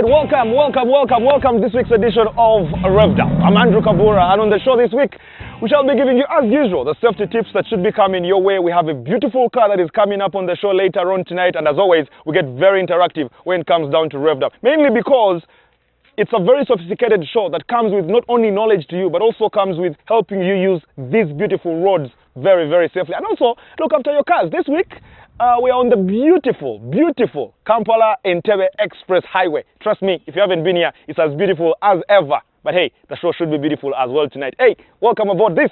right, welcome to this week's edition of Revved Up. I'm Andrew Kabura, and on the show this week, we shall be giving you, as usual, the safety tips that should be coming your way. We have a beautiful car that is coming up on the show later on tonight, and as always, we get very interactive when it comes down to Revved Up, mainly because it's a very sophisticated show that comes with not only knowledge to you, but also comes with helping you use these beautiful roads very, very safely, and also look after your cars. This week, we are on the beautiful Kampala Entebbe Express Highway. Trust me, if you haven't been here, it's as beautiful as ever. But hey, the show should be beautiful as well tonight. Hey, welcome aboard. This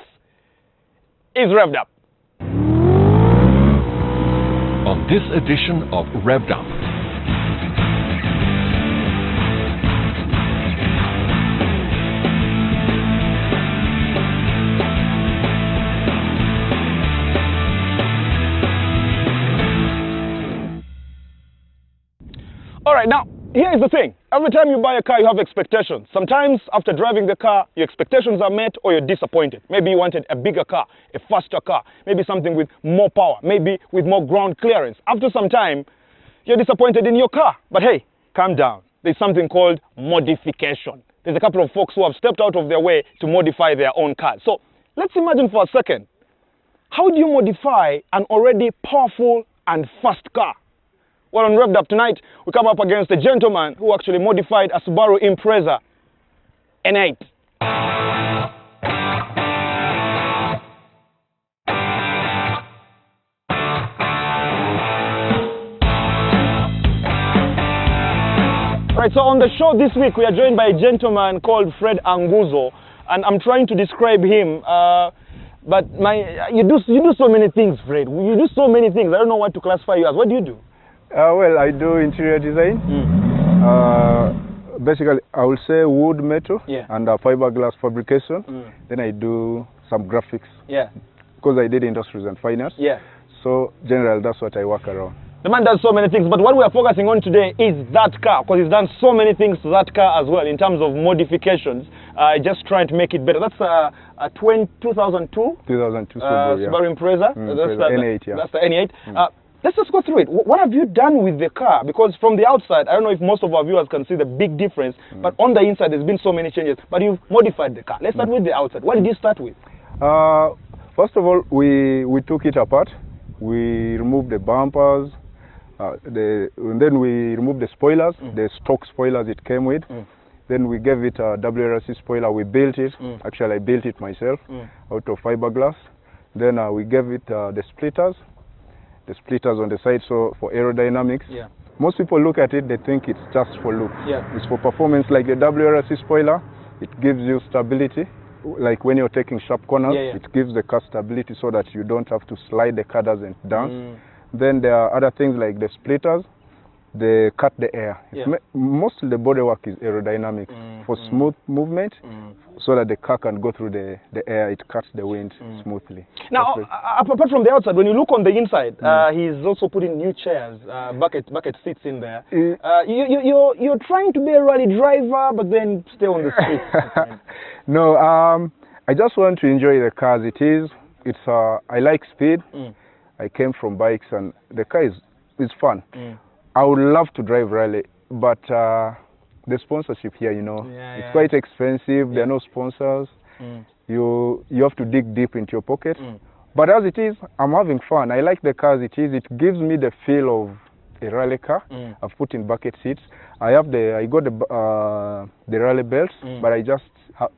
is Revved Up. On this edition of Revved Up, All right, now, here is the thing. Every time you buy a car, you have expectations. Sometimes, after driving the car, your expectations are met or you're disappointed. Maybe you wanted a bigger car, a faster car, maybe something with more power, maybe with more ground clearance. After some time, you're disappointed in your car. But hey, calm down. There's something called modification. There's a couple of folks who have stepped out of their way to modify their own cars. So, let's imagine for a second, how do you modify an already powerful and fast car? Well, on Revved Up tonight, we come up against a gentleman who actually modified a Subaru Impreza N8. Right, so on the show this week, we are joined by a gentleman called Fred Anguzo, and I'm trying to describe him, but you do so many things, Fred. You do so many things. I don't know what to classify you as. What do you do? Well, I do interior design. Basically, I will say wood, metal, and fiberglass fabrication. Then I do some graphics. Because I did industries and finance. So, generally, that's what I work around. The man does so many things, but what we are focusing on today is that car, because he's done so many things to that car as well in terms of modifications. Just trying to make it better. That's a 2002? 2002 Subaru Impreza. That's the N8, That's the N8. Let's just go through it. What have you done with the car? Because from the outside, I don't know if most of our viewers can see the big difference, but on the inside, there's been so many changes. But you've modified the car. Let's start with the outside. What did you start with? First of all, we took it apart. We removed the bumpers, and then we removed the spoilers, the stock spoilers it came with. Then we gave it a WRC spoiler. We built it. Actually, I built it myself out of fiberglass. Then we gave it the splitters on the side, so for aerodynamics. Most people look at it, they think it's just for look. It's for performance. Like the WRC spoiler, it gives you stability. Like when you're taking sharp corners, it gives the car stability so that you don't have to slide the car doesn't dance. Then there are other things like the splitters. They cut the air. Mostly the bodywork is aerodynamic for smooth movement, so that the car can go through the air. It cuts the wind smoothly. Now, apart from the outside, when you look on the inside, he's also putting new chairs, bucket seats in there. You're trying to be a rally driver, but then stay on the street. No, I just want to enjoy the car as it is. I like speed. I came from bikes, and the car is fun. I would love to drive rally, but the sponsorship here, it's quite expensive. There are no sponsors. You have to dig deep into your pocket. But as it is, I'm having fun. I like the car as it is. It gives me the feel of a rally car. I've put in bucket seats. I got the rally belts, but I just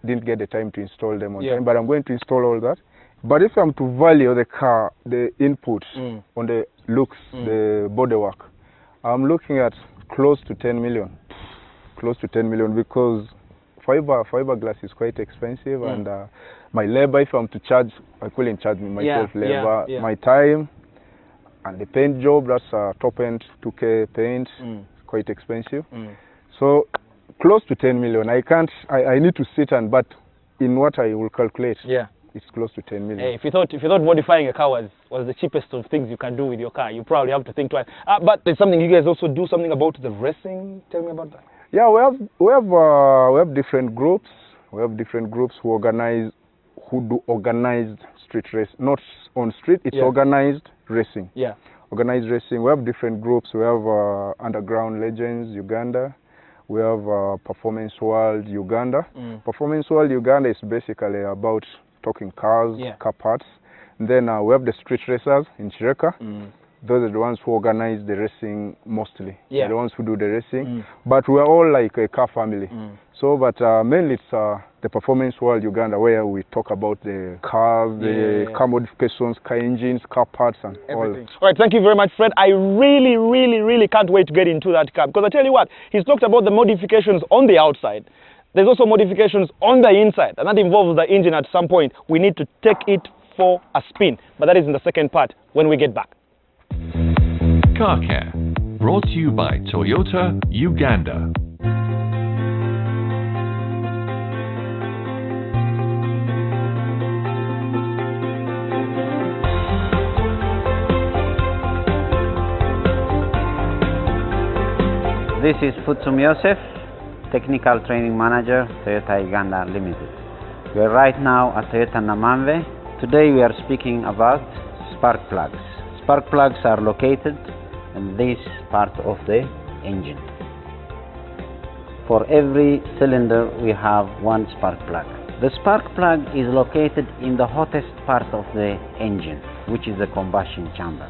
didn't get the time to install them on time. But I'm going to install all that. But if I'm to value the car, the inputs on the looks, the bodywork, I'm looking at close to 10 million. Close to 10 million because fiberglass is quite expensive, and my labor, if I'm to charge, I couldn't charge me myself labor. My time and the paint job, that's a top end 2K paint, quite expensive. So close to 10 million. I need to sit but in what I will calculate. It's close to 10 million. Hey, if you thought modifying a car was the cheapest of things you can do with your car, you probably have to think twice. But there's something you guys also do something about the racing. Tell me about that. Yeah, we have different groups. We have different groups who do organized street race, not on street. It's organized racing. Organized racing. We have different groups. We have Underground Legends, Uganda. We have Performance World Uganda. Performance World Uganda is basically about talking cars, car parts. And then we have the street racers in Chireka. Those are the ones who organize the racing mostly. They're the ones who do the racing. But we're all like a car family. So, but mainly it's the Performance World Uganda, where we talk about the cars, the car modifications, car engines, car parts, and everything. All right, thank you very much, Fred. I really can't wait to get into that car, because I tell you what, he's talked about the modifications on the outside. There's also modifications on the inside, and that involves the engine at some point. We need to take it for a spin, but that is in the second part when we get back. Car Care, brought to you by Toyota Uganda. This is Futsum Yosef, Technical Training Manager, Toyota Uganda Limited. We are right now at Toyota Namamve. Today we are speaking about spark plugs. Spark plugs are located in this part of the engine. For every cylinder we have one spark plug. The spark plug is located in the hottest part of the engine, which is the combustion chamber.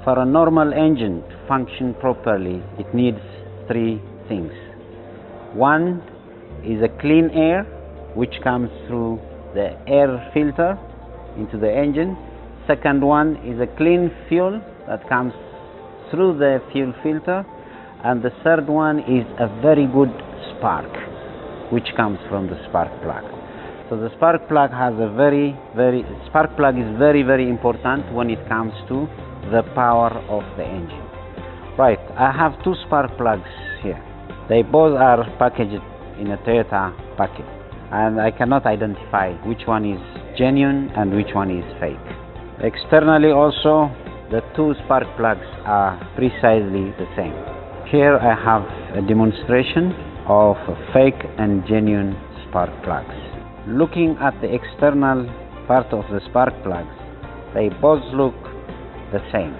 For a normal engine to function properly, it needs three things. One is a clean air, which comes through the air filter into the engine. Second one is a clean fuel that comes through the fuel filter. And the third one is a very good spark, which comes from the spark plug. So the spark plug has a spark plug is very important when it comes to the power of the engine. Right, I have two spark plugs here. They both are packaged in a Toyota packet, and I cannot identify which one is genuine and which one is fake. Externally also, the two spark plugs are precisely the same. Here I have a demonstration of fake and genuine spark plugs. Looking at the external part of the spark plugs, they both look the same,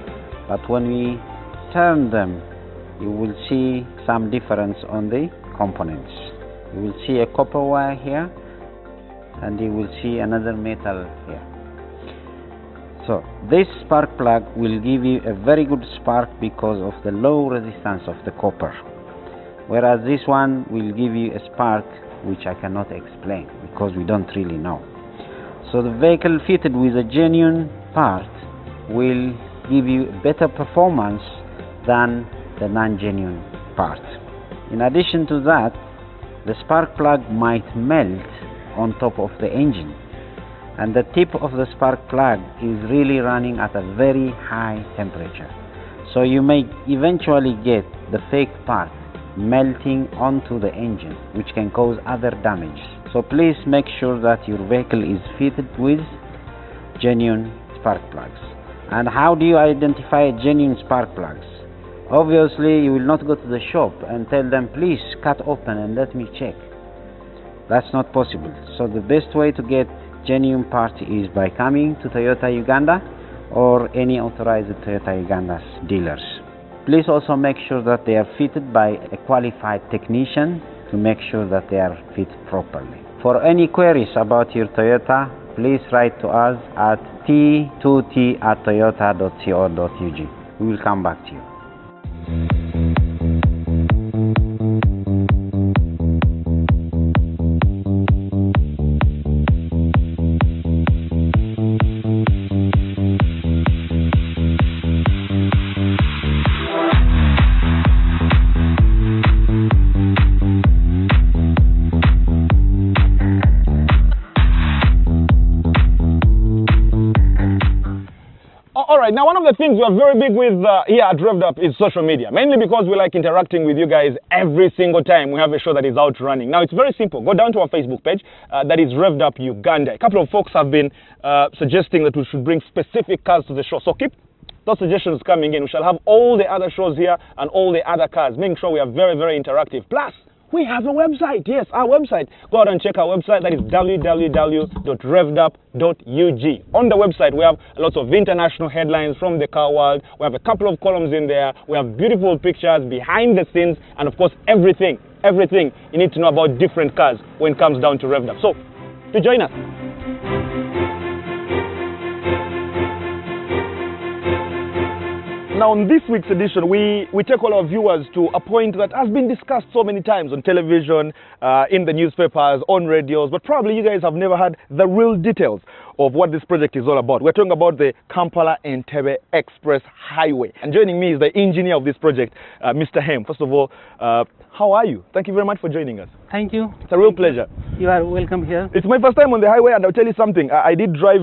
but when we turn them, you will see some difference on the components. You will see a copper wire here, and you will see another metal here. So this spark plug will give you a very good spark because of the low resistance of the copper, whereas this one will give you a spark which I cannot explain because we don't really know. So the vehicle fitted with a genuine part will give you better performance than the non-genuine part. In addition to that, the spark plug might melt on top of the engine, and the tip of the spark plug is really running at a very high temperature. So you may eventually get the fake part melting onto the engine, which can cause other damage. So please make sure that your vehicle is fitted with genuine spark plugs. And how do you identify genuine spark plugs? Obviously, you will not go to the shop and tell them, please cut open and let me check. That's not possible. So the best way to get genuine part is by coming to Toyota Uganda or any authorized Toyota Uganda's dealers. Please also make sure that they are fitted by a qualified technician to make sure that they are fit properly. For any queries about your Toyota, please write to us at t2t@toyota.co.ug. We will come back to you. Alright, now one of the things we are very big with here at Revved Up is social media, mainly because we like interacting with you guys every single time we have a show that is out running. Now it's very simple. Go down to our Facebook page, that is Revved Up Uganda. A couple of folks have been suggesting that we should bring specific cars to the show, so keep those suggestions coming in. We shall have all the other shows here and all the other cars, making sure we are very interactive. Plus, we have a website. Yes, our website. Go out and check our website. That is www.revvedup.ug. On the website, we have lots of international headlines from the car world. We have a couple of columns in there. We have beautiful pictures, behind the scenes, and of course, everything everything you need to know about different cars when it comes down to Revved Up. So, to join us. Now, on this week's edition, we take all our viewers to a point that has been discussed so many times on television, in the newspapers, on radios, but probably you guys have never had the real details of what this project is all about. We're talking about the Kampala Entebbe Express Highway. And joining me is the engineer of this project, Mr. Hem. First of all, how are you? Thank you very much for joining us. Thank you. It's a real pleasure. You are welcome here. It's my first time on the highway, and I'll tell you something. I did drive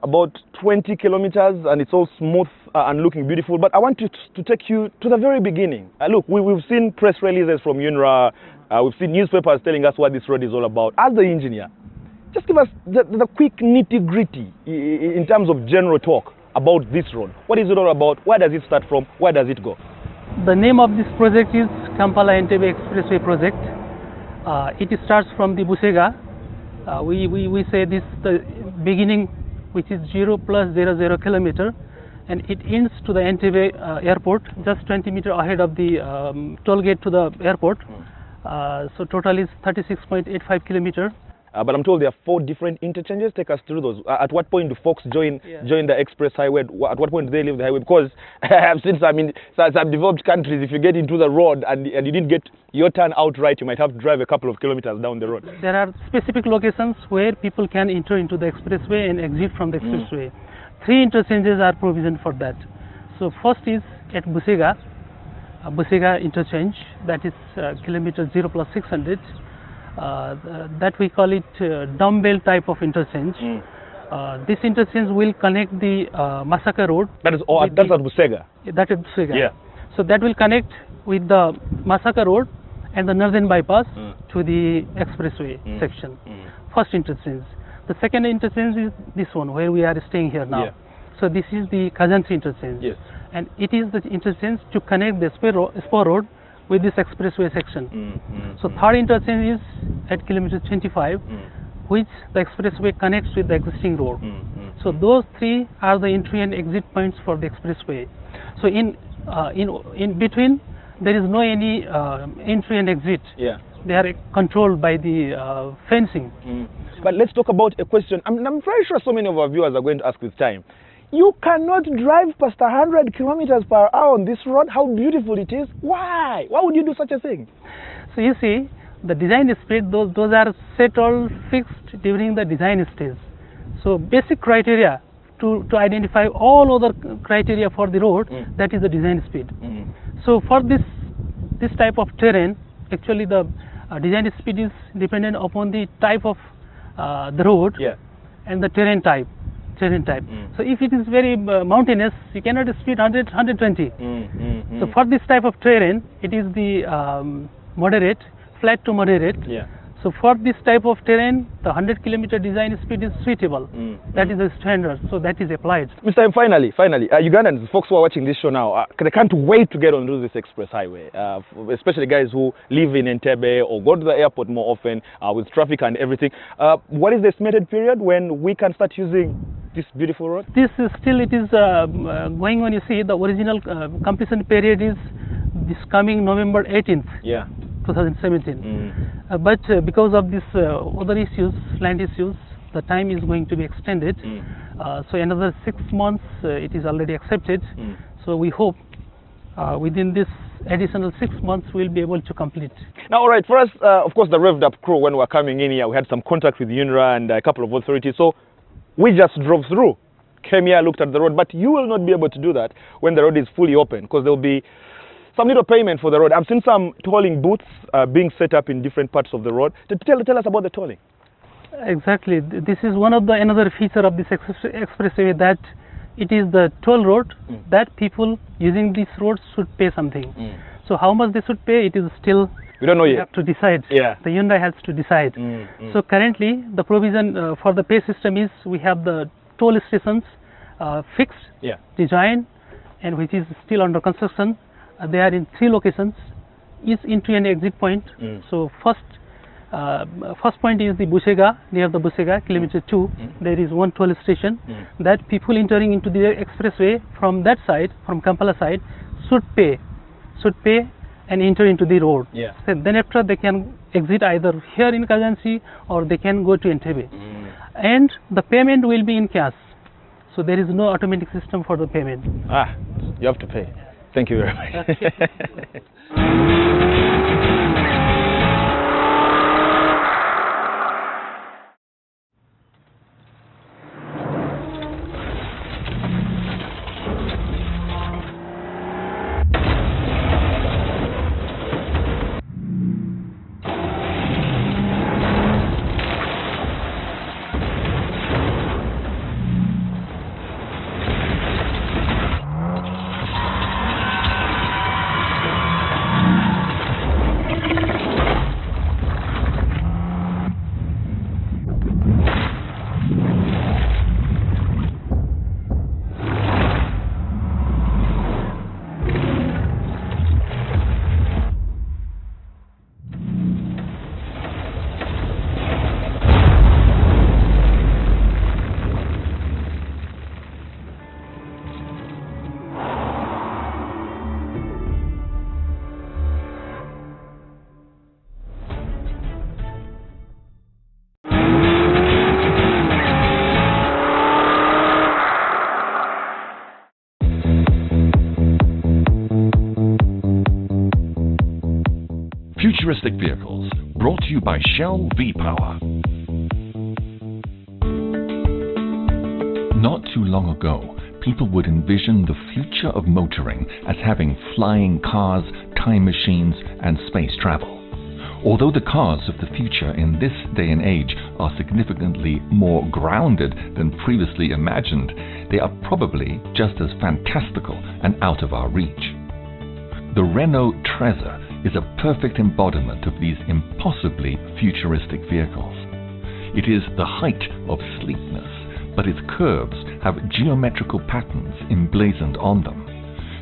about 20 kilometers, and it's all smooth and looking beautiful. But I want to take you to the very beginning. Look, we've seen press releases from UNRA. We've seen newspapers telling us what this road is all about. As the engineer, just give us the quick nitty-gritty in terms of general talk about this road. What is it all about? Where does it start from? Where does it go? The name of this project is Kampala Entebbe Expressway project. It starts from the Busega. We say this the beginning, which is 0+00 kilometer, and it ends to the Entebbe airport, just 20 meters ahead of the toll gate to the airport. So total is 36.85 kilometers. But I'm told there are 4 different interchanges. Take us through those. At what point do folks join the express highway? At what point do they leave the highway? Because I've seen some developed countries, if you get into the road and you didn't get your turn out right, you might have to drive a couple of kilometers down the road. There are specific locations where people can enter into the expressway and exit from the expressway. 3 interchanges are provisioned for that. So first is at Busega, Busega interchange, that is kilometer 0+600. That we call it dumbbell type of interchange. This interchange will connect the Masaka Road. That's at Busega. That is Busega. Yeah. So that will connect with the Masaka Road and the Northern Bypass to the expressway section. First interchange. The second interchange is this one where we are staying here now. Yeah. So this is the Kazanchi interchange. Yes. And it is the interchange to connect the Spur Road with this expressway section. So third interchange is at kilometer 25, which the expressway connects with the existing road. So those 3 are the entry and exit points for the expressway. So in between there is no any entry and exit. Yeah. They are controlled by the fencing. But let's talk about a question I'm very sure so many of our viewers are going to ask with time. You cannot drive past 100 kilometers per hour on this road. How beautiful it is. Why? Why would you do such a thing? So you see, the design speed, those are set all fixed during the design stage. So basic criteria to identify all other criteria for the road, that is the design speed. So for this type of terrain, actually the design speed is dependent upon the type of the road and the terrain type. So if it is very mountainous, you cannot speed 120. So for this type of terrain, it is the moderate, flat to moderate. So for this type of terrain, the 100-kilometer design speed is suitable. That is the standard, so that is applied. Mr. M, finally, Ugandans, folks who are watching this show now, they can't wait to get onto this express highway, especially guys who live in Entebbe or go to the airport more often with traffic and everything. What is the estimated period when we can start using this beautiful road? This is still, it is going on. You see, the original completion period is this coming November 18th. 2017. But because of this other issues, land issues, the time is going to be extended. So another 6 months it is already accepted. So we hope within this additional 6 months we'll be able to complete. Now, all right, for us, of course, the Revved Up crew, when we were coming in here, we had some contact with UNRA and a couple of authorities. So we just drove through, came here, looked at the road, but you will not be able to do that when the road is fully open, because there will be some little payment for the road. I've seen some tolling booths being set up in different parts of the road. Tell us about the tolling. Exactly. This is one of the another feature of this expressway, that it is the toll road that people using this road should pay something. So how much they should pay, it is still we don't know yet. Have to decide. Yeah. The UNRA has to decide. So currently the provision for the pay system is we have the toll stations fixed, design, and which is still under construction. They are in 3 locations, each entry and exit point. So first point is the Busega, near the Busega, kilometer 2. There is one toll station that people entering into the expressway from that side, from Kampala side, should pay and enter into the road. Yeah. So then after they can exit either here in Kajansi or they can go to Entebbe. And the payment will be in cash. So there is no automatic system for the payment. Ah, you have to pay. Thank you very much. Futuristic vehicles, brought to you by Shell V-Power. Not too long ago, people would envision the future of motoring as having flying cars, time machines, and space travel. Although the cars of the future in this day and age are significantly more grounded than previously imagined, they are probably just as fantastical and out of our reach. The Renault Trezor is a perfect embodiment of these impossibly futuristic vehicles. It is the height of sleekness, but its curves have geometrical patterns emblazoned on them.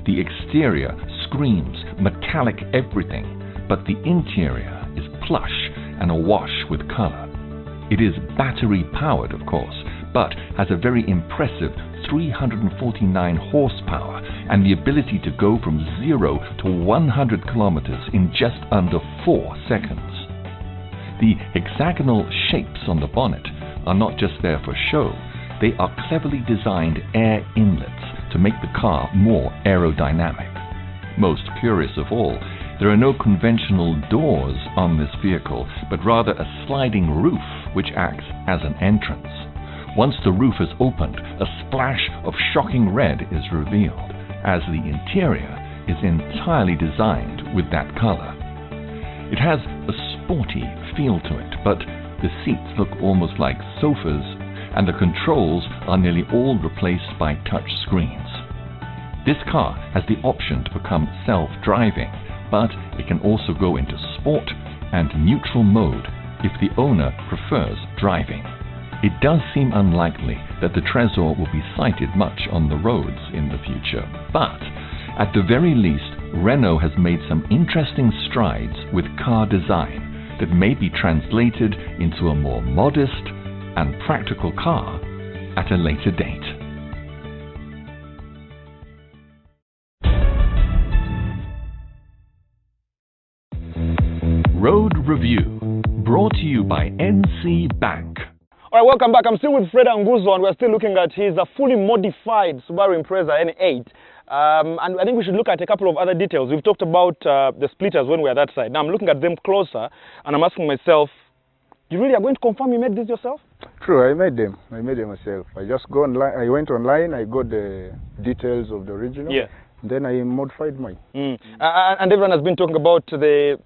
The exterior screams metallic everything, but the interior is plush and awash with color. It is battery powered, of course, but has a very impressive 349 horsepower and the ability to go from 0 to 100 kilometers in just under 4 seconds. The hexagonal shapes on the bonnet are not just there for show, they are cleverly designed air inlets to make the car more aerodynamic. Most curious of all, there are no conventional doors on this vehicle, but rather a sliding roof which acts as an entrance. Once the roof is opened, a splash of shocking red is revealed, as the interior is entirely designed with that color. It has a sporty feel to it, but the seats look almost like sofas, and the controls are nearly all replaced by touch screens. This car has the option to become self-driving, but it can also go into sport and neutral mode if the owner prefers driving. It does seem unlikely that the Trezor will be sighted much on the roads in the future, but at the very least, Renault has made some interesting strides with car design that may be translated into a more modest and practical car at a later date. Road Review, brought to you by NC Bank. All right, welcome back. I'm still with Fred Anguzo, and we're still looking at his fully modified Subaru Impreza N8. And I think we should look at a couple of other details. We've talked about the splitters when we were that side. Now I'm looking at them closer, and I'm asking myself, you really are going to confirm you made this yourself? True, I made them. I made them myself. I just go online. I went online. I got the details of the original. Yeah. Then I modified mine. And everyone has been talking about the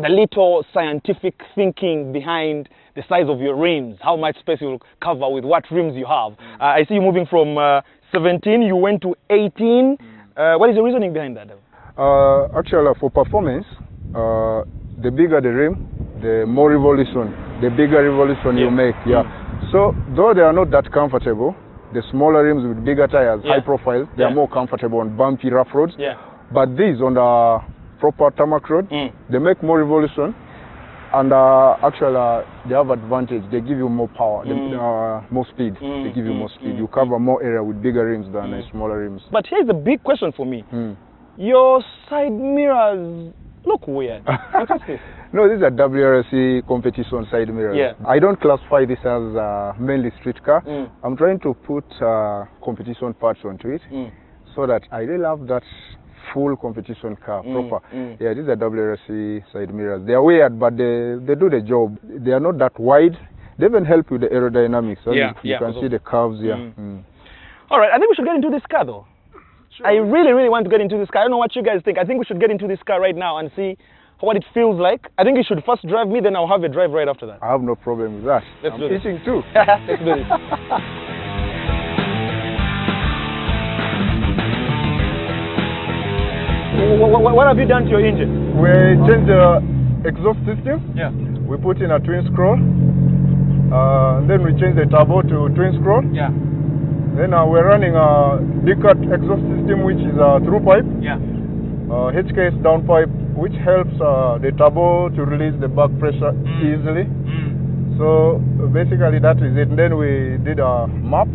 little scientific thinking behind the size of your rims, how much space you will cover with what rims you have. I see you moving from 17, you went to 18. What is the reasoning behind that? Actually, for performance, the bigger the rim, the more revolution, the bigger revolution you make. So, though they are not that comfortable, the smaller rims with bigger tires, high profile, they are more comfortable on bumpy, rough roads. But these on the proper tarmac road, they make more revolution. And actually, they have advantage. They give you more power, more speed. They give you more speed. You cover more area with bigger rims than smaller rims. But here's the big question for me. Your side mirrors look weird. What is this? No, this is a WRC competition side mirror. Yeah. I don't classify this as mainly street car. Mm. I'm trying to put competition parts onto it so that I really have that full competition car proper. Yeah, these are WRC side mirrors. They are weird, but they do the job. They are not that wide. They even help with the aerodynamics. So you can see the curves here. All right, I think we should get into this car though. Sure. I really, really want to get into this car. I don't know what you guys think. I think we should get into this car right now and see what it feels like. I think you should first drive me, then I'll have a drive right after that. I have no problem with that. Let's do this. I'm eating too. Let's do this. What have you done to your engine? We changed the exhaust system. Yeah. We put in a twin scroll. Then we changed the turbo to twin scroll. Yeah. Then we're running a decut exhaust system, which is a through pipe. Yeah. HKS down pipe, which helps the turbo to release the back pressure easily. So basically that is it. And then we did a map,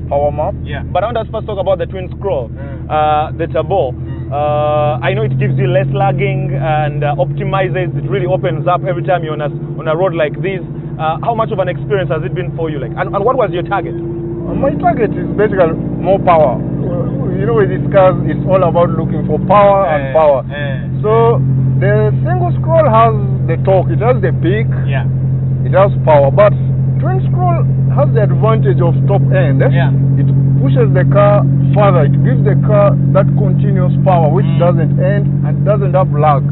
power map. Yeah. But I want us first talk about the twin scroll, the turbo. I know it gives you less lagging and optimizes. It really opens up every time you're on a road like this. How much of an experience has it been for you? Like, and what was your target? My target is basically more power. You know, with these cars, it's all about looking for power and power. So the single scroll has the torque, it has the peak, it has power. But twin scroll has the advantage of top end. It pushes the car further. It gives the car that continuous power, which doesn't end and doesn't have lag.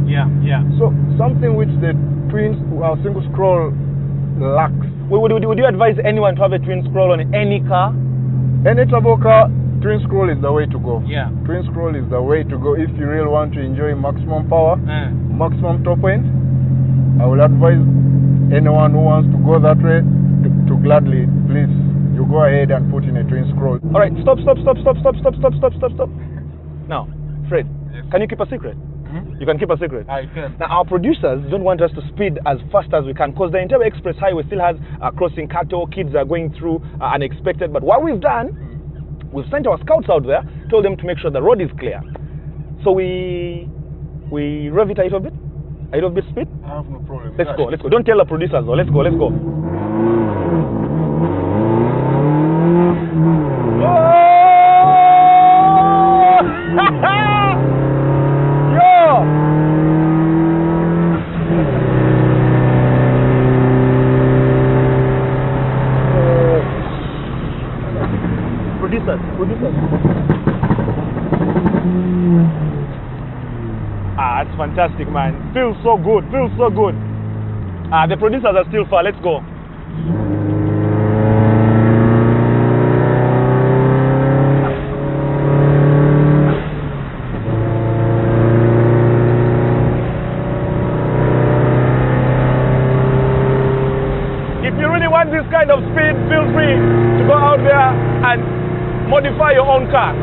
So something which the single scroll lacks. Would you advise anyone to have a twin scroll on any car? Any turbo car, twin scroll is the way to go. Yeah. Twin scroll is the way to go if you really want to enjoy maximum power, maximum top end. I will advise anyone who wants to go that way to gladly, please, you go ahead and put in a twin scroll. All right, stop. Now, Fred, can you keep a secret? You can keep a secret. I can. Now, our producers don't want us to speed as fast as we can because the Entebbe Express Highway still has crossing cattle, kids are going through unexpected. But what we've done, we've sent our scouts out there, told them to make sure the road is clear. So we rev it a little bit speed. I have no problem. Let's go. Don't tell the producers though. Let's go. Producers. It's fantastic, man. Feels so good. The producers are still far. Let's go. If you really want this kind of speed, feel free to go out there and modify your own car.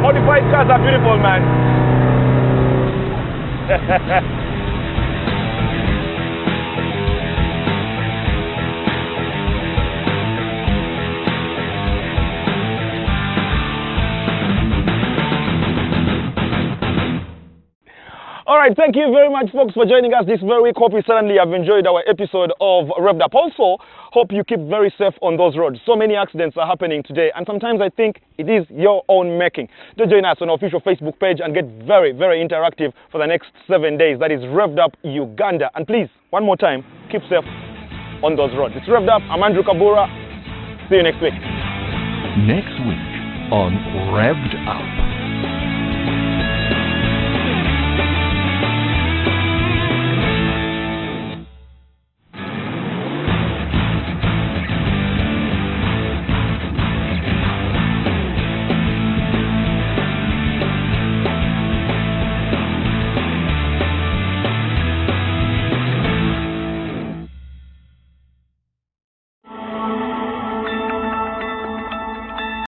Modified cars are beautiful, man. All right, thank you very much, folks, for joining us this very week. Hope you certainly have enjoyed our episode of Revved Up. Also, hope you keep very safe on those roads. So many accidents are happening today, and sometimes I think it is your own making. Do join us on our official Facebook page and get very, very interactive for the next 7 days. That is Revved Up Uganda. And please, one more time, keep safe on those roads. It's Revved Up. I'm Andrew Kabura. See you next week. Next week on Revved Up.